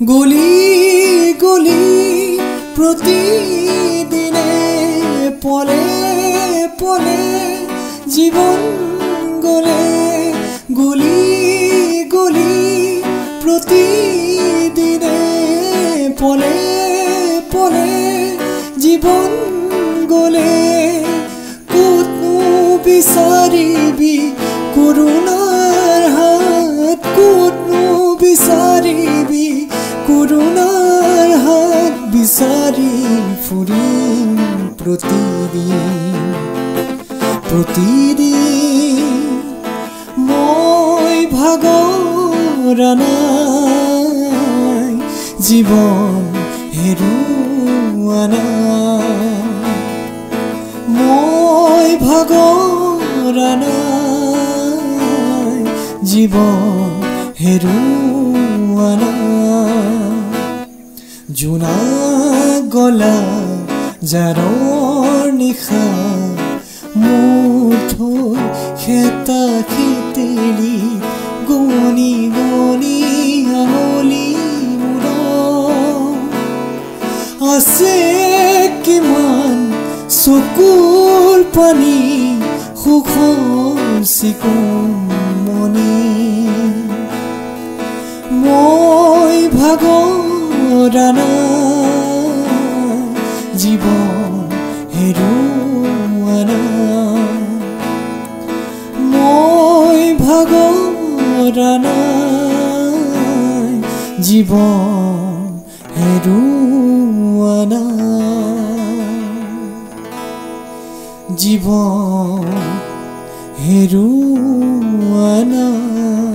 গলি গলি প্ৰতিদিনে পলে পলে জীৱন গলে গলি গলি প্ৰতিদিনে পলে পলে জীৱন গলে ক'তনো বিচাৰিবি কৰুণাৰ হাত ক'তনো বিচাৰিবি কৰুণাৰ হাত বিচাৰি ফুৰিম প্ৰতিদিন মই ভাগৰা নাই জীৱন হেৰুৱা নাই মই ভাগৰা নাই জীৱন হেৰুৱা নাই জোনা গলা জাৰৰ নিশা মোৰ থৈ খেতা খেতেলি গনি গনি আঙুলি মূৰত আছে কিমান চকুৰ পানী সুখৰ চিকুণ মনি মই ভাগৰা নাই জীৱন হেৰুৱা নাই মই ভাগৰা নাই জীৱন হেৰুৱা নাই জীৱন হেৰুৱা নাই।